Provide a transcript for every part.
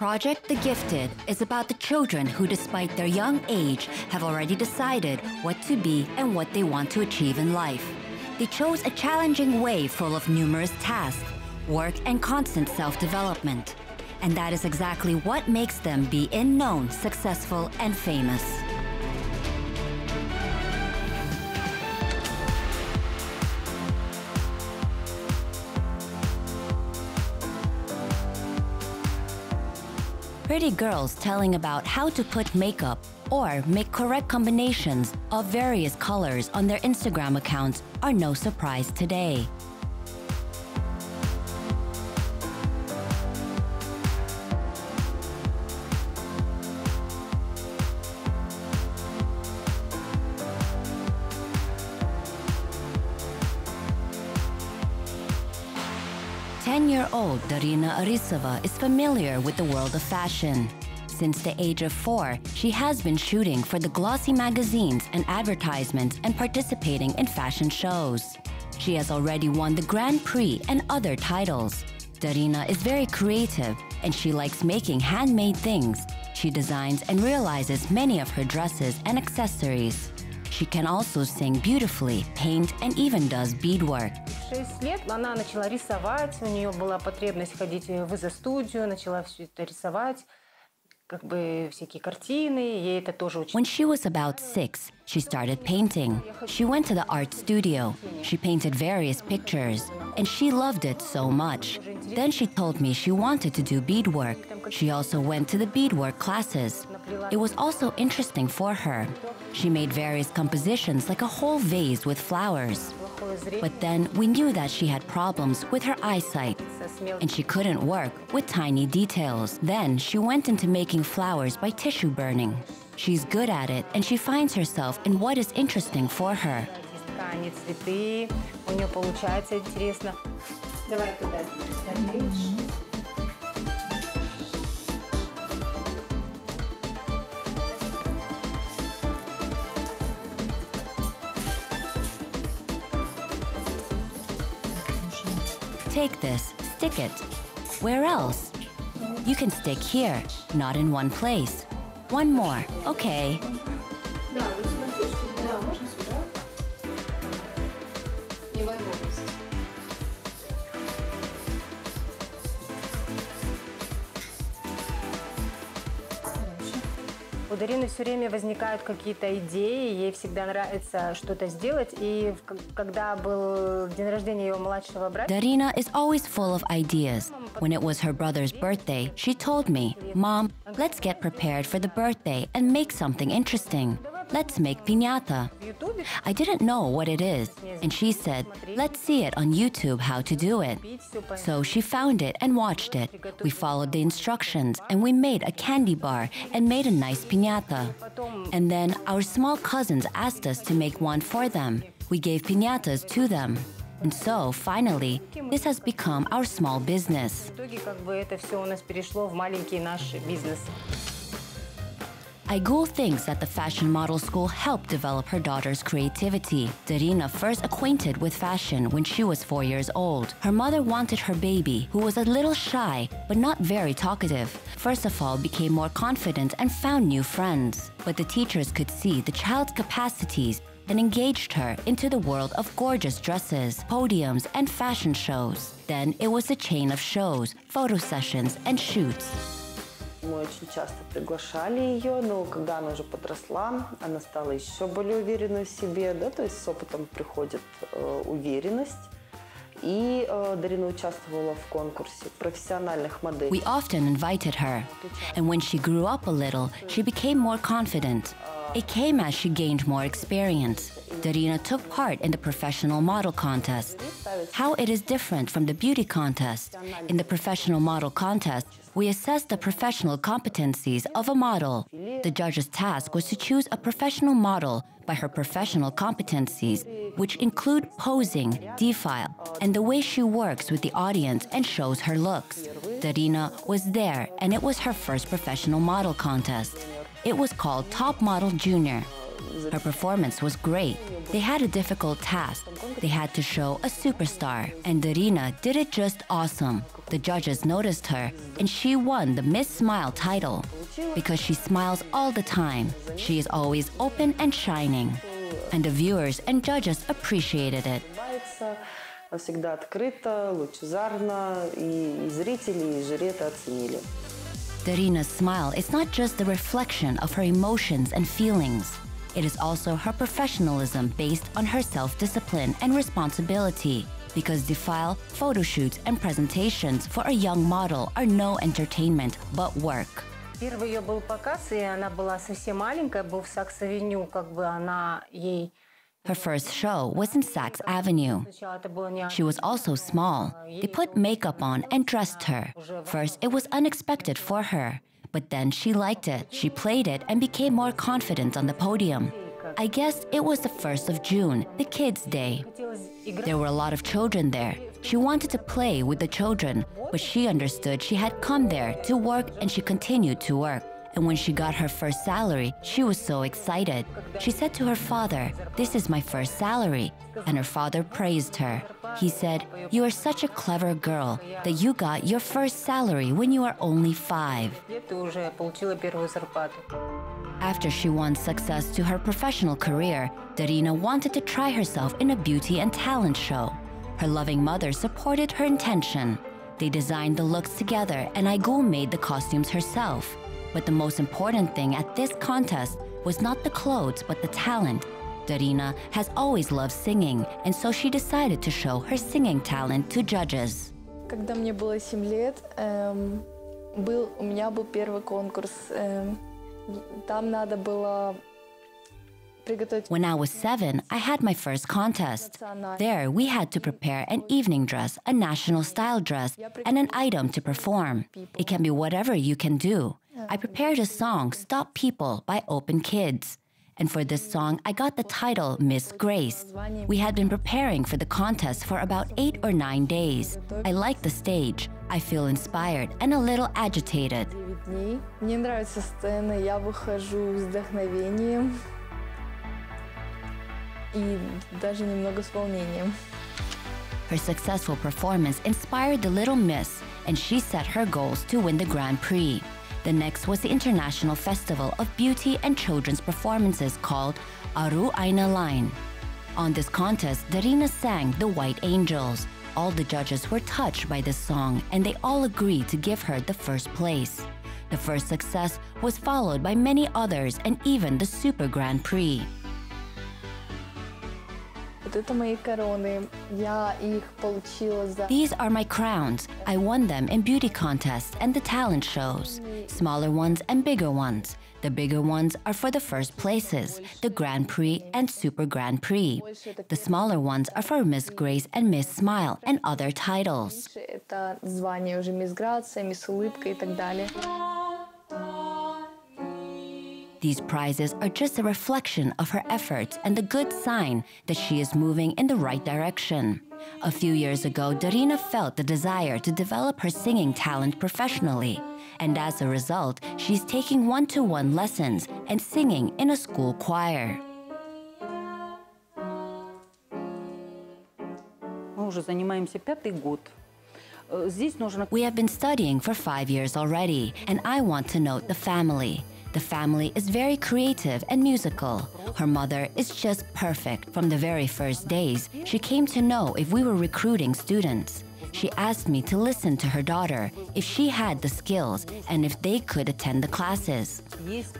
Project The Gifted is about the children who, despite their young age, have already decided what to be and what they want to achieve in life. They chose a challenging way full of numerous tasks, work, and constant self-development. And that is exactly what makes them be known, successful, and famous. Pretty girls telling about how to put makeup or make correct combinations of various colors on their Instagram accounts are no surprise today. Ten-year-old Darina Arisova is familiar with the world of fashion. Since the age of 4, she has been shooting for the glossy magazines and advertisements and participating in fashion shows. She has already won the Grand Prix and other titles. Darina is very creative and she likes making handmade things. She designs and realizes many of her dresses and accessories. She can also sing beautifully, paint, and even does beadwork. 6 лет она начала рисовать, у нее была потребность ходить в изо-студию, начала все это рисовать, как бы всякие картины, ей это тоже очень. When she was about 6, she started painting. She went to the art studio. She painted various pictures, and she loved it so much. Then she told me she wanted to do beadwork. She also went to the beadwork classes. It was also interesting for her. She made various compositions like a whole vase with flowers. But then we knew that she had problems with her eyesight, and she couldn't work with tiny details. Then she went into making flowers by tissue burning. She's good at it, and she finds herself in what is interesting for her. Take this, stick it. Where else? You can stick here, not in one place. One more, okay. У Дарины все время возникают какие-то идеи, ей всегда нравится что-то сделать. И когда был день рождения ее младшего брата... Darina is always full of ideas. When it was her brother's birthday, she told me, "Mom, let's get prepared for the birthday and make something interesting. Let's make piñata." I didn't know what it is, and she said, "Let's see it on YouTube how to do it." So she found it and watched it. We followed the instructions and we made a candy bar and made a nice piñata. And then our small cousins asked us to make one for them. We gave piñatas to them. And so, finally, this has become our small business. Aygul thinks that the fashion model school helped develop her daughter's creativity. Darina first acquainted with fashion when she was 4 years old. Her mother wanted her baby, who was a little shy but not very talkative, first of all became more confident and found new friends. But the teachers could see the child's capacities and engaged her into the world of gorgeous dresses, podiums, and fashion shows. Then it was a chain of shows, photo sessions, and shoots. Мы очень часто приглашали ее, но когда она уже подросла, она стала еще более уверенной в себе, да, то есть с опытом приходит уверенность. И Дарина участвовала в конкурсе профессиональных моделей. We often invited her, and when she grew up a little, she became more confident. It came as she gained more experience. Darina took part in the professional model contest. How it is different from the beauty contest. In the professional model contest, we assessed the professional competencies of a model. The judge's task was to choose a professional model by her professional competencies, which include posing, defile, and the way she works with the audience and shows her looks. Darina was there, and it was her first professional model contest. It was called Top Model Junior. Her performance was great. They had a difficult task. They had to show a superstar, and Darina did it just awesome. The judges noticed her, and she won the Miss Smile title. Because she smiles all the time, she is always open and shining. And the viewers and judges appreciated it. Всегда открыто, лучезарно, и зрители, и жюри это оценили. Darina's smile is not just the reflection of her emotions and feelings. It is also her professionalism based on her self-discipline and responsibility. Because defile, photo shoots, and presentations for a young model are no entertainment but work. Первый ее был показ, и она была совсем маленькая, был в Сакс-авеню, как бы она ей... Her first show was in Saks Avenue. She was also small. They put makeup on and dressed her. First, it was unexpected for her. But then she liked it. She played it and became more confident on the podium. I guess it was the 1st of June, the Kids' Day. There were a lot of children there. She wanted to play with the children, but she understood she had come there to work, and she continued to work. And when she got her first salary, she was so excited. She said to her father, "This is my first salary." And her father praised her. He said, "You are such a clever girl that you got your first salary when you are only 5. After she won success to her professional career, Darina wanted to try herself in a beauty and talent show. Her loving mother supported her intention. They designed the looks together, and Aigul made the costumes herself. But the most important thing at this contest was not the clothes, but the talent. Darina has always loved singing, and so she decided to show her singing talent to judges. Когда мне было 7 лет, у меня был первый конкурс. Там надо было приготовить... When I was 7, I had my first contest. There, we had to prepare an evening dress, a national style dress, and an item to perform. It can be whatever you can do. I prepared a song, Stop People, by Open Kids. And for this song, I got the title Miss Grace. We had been preparing for the contest for about 8 or 9 days. I like the stage. I feel inspired and a little agitated. Мне нравится сцена, я выхожу с вдохновением и даже немного с волнением. Her successful performance inspired the little miss, and she set her goals to win the Grand Prix. The next was the International Festival of Beauty and Children's Performances called Aru Aina Line. On this contest, Darina sang The White Angels. All the judges were touched by this song, and they all agreed to give her the first place. The first success was followed by many others and even the Super Grand Prix. These are my crowns. I won them in beauty contests and the talent shows. Smaller ones and bigger ones. The bigger ones are for the first places, the Grand Prix and Super Grand Prix. The smaller ones are for Miss Grace and Miss Smile and other titles. These prizes are just a reflection of her efforts and the good sign that she is moving in the right direction. A few years ago, Darina felt the desire to develop her singing talent professionally. And as a result, she's taking one-to-one lessons and singing in a school choir. We have been studying for 5 years already, and I want to note the family. The family is very creative and musical. Her mother is just perfect. From the very first days, she came to know if we were recruiting students. She asked me to listen to her daughter, if she had the skills, and if they could attend the classes.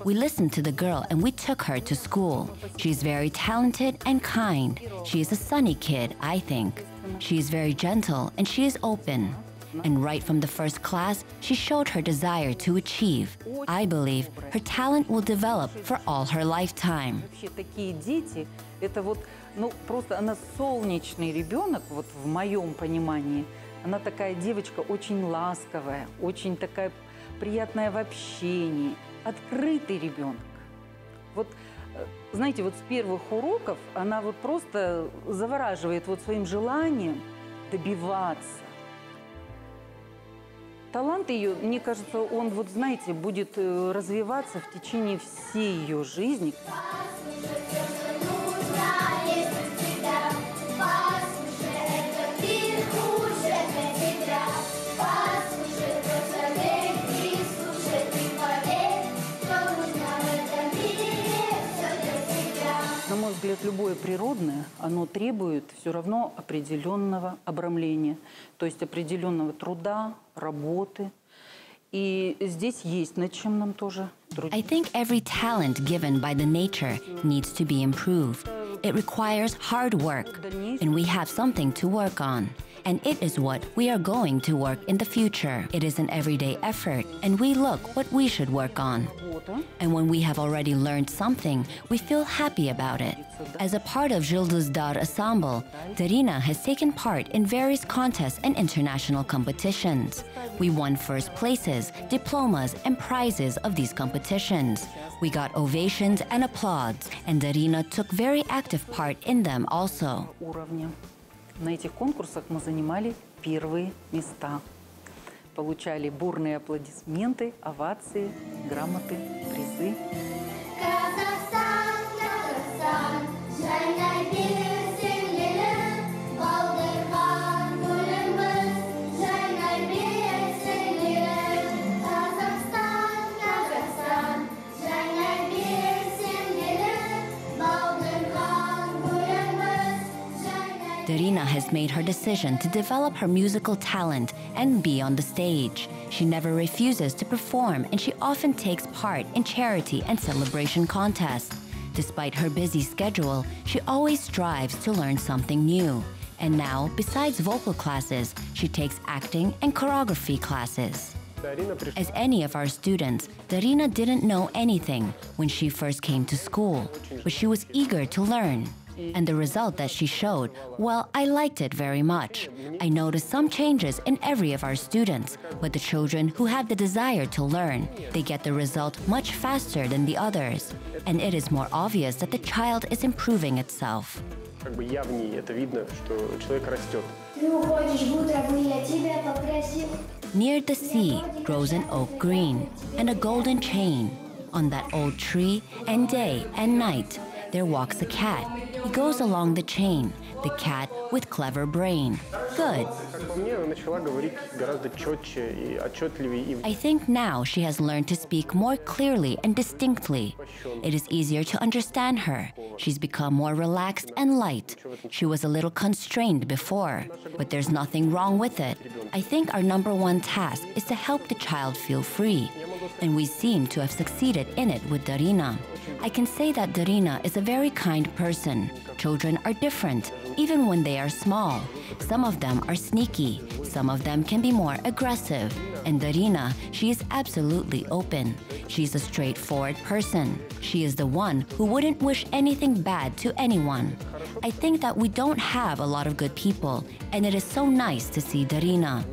We listened to the girl and we took her to school. She's very talented and kind. She is a sunny kid, I think. She is very gentle and she is open. And right from the first class, she showed her desire to achieve. I believe her talent will develop for all her lifetime. Просто она солнечный ребенок, вот в моем понимании. Она такая девочка очень ласковая, очень такая приятная в общении, открытый ребенок. Вот, знаете, вот с первых уроков она вот просто завораживает вот своим желанием добиваться. Талант ее, мне кажется, он, вот знаете, будет развиваться в течение всей ее жизни. Послушай, это мир уже для тебя. любое природное, оно требует все равно определенного обрамления, то есть определенного труда, работы. И здесь есть над чем нам тоже трудиться. I think every talent given by the nature needs to be improved. It requires hard work, and we have something to work on. And it is what we are going to work in the future. It is an everyday effort, and we look what we should work on. And when we have already learned something, we feel happy about it. As a part of Yıldız Dağ Ensemble, Darina has taken part in various contests and international competitions. We won first places, diplomas, and prizes of these competitions. We got ovations and applause, and Darina took very active part in them also. На этих конкурсах мы занимали первые места. Получали бурные аплодисменты, овации, грамоты, призы. Darina has made her decision to develop her musical talent and be on the stage. She never refuses to perform, and she often takes part in charity and celebration contests. Despite her busy schedule, she always strives to learn something new. And now, besides vocal classes, she takes acting and choreography classes. As any of our students, Darina didn't know anything when she first came to school, but she was eager to learn. And the result that she showed, well, I liked it very much. I noticed some changes in every of our students, but the children who have the desire to learn, they get the result much faster than the others. And it is more obvious that the child is improving itself. Near the sea grows an oak green and a golden chain. On that old tree, and day and night, there walks a cat. He goes along the chain, the cat with clever brain. Good. I think now she has learned to speak more clearly and distinctly. It is easier to understand her. She's become more relaxed and light. She was a little constrained before, but there's nothing wrong with it. I think our #1 task is to help the child feel free, and we seem to have succeeded in it with Darina. I can say that Darina is a very kind person. Children are different, even when they are small. Some of them are sneaky, some of them can be more aggressive. And Darina, she is absolutely open. She's a straightforward person. She is the one who wouldn't wish anything bad to anyone. I think that we don't have a lot of good people, and it is so nice to see Darina.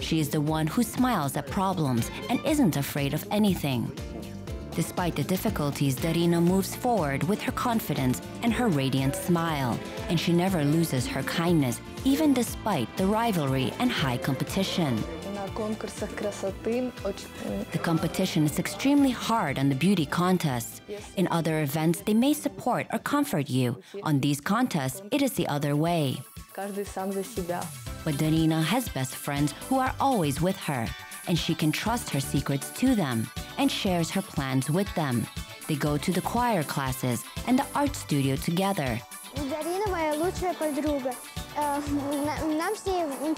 She is the one who smiles at problems and isn't afraid of anything. Despite the difficulties, Darina moves forward with her confidence and her radiant smile, and she never loses her kindness, even despite the rivalry and high competition. The competition is extremely hard on the beauty contests. In other events, they may support or comfort you. On these contests, it is the other way. But Darina has best friends who are always with her, and she can trust her secrets to them and shares her plans with them. They go to the choir classes and the art studio together.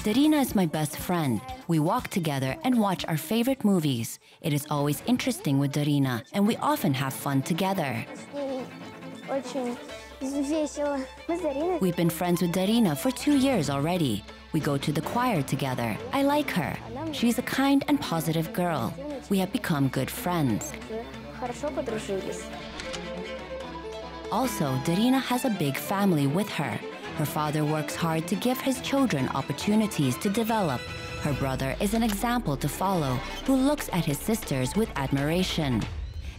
Darina is my best friend. We walk together and watch our favorite movies. It is always interesting with Darina, and we often have fun together. We've been friends with Darina for 2 years already. We go to the choir together. I like her. She's a kind and positive girl. We have become good friends. Also, Darina has a big family with her. Her father works hard to give his children opportunities to develop. Her brother is an example to follow, who looks at his sisters with admiration.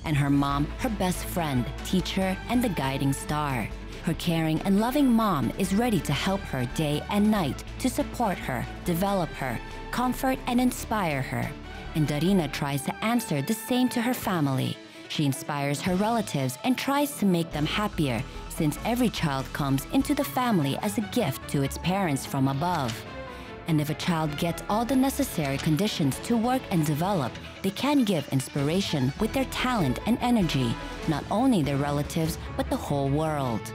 And her mom, her best friend, teacher, and the guiding star. Her caring and loving mom is ready to help her day and night, to support her, develop her, comfort and inspire her. And Darina tries to answer the same to her family. She inspires her relatives and tries to make them happier, since every child comes into the family as a gift to its parents from above. And if a child gets all the necessary conditions to work and develop, they can give inspiration with their talent and energy, not only their relatives, but the whole world.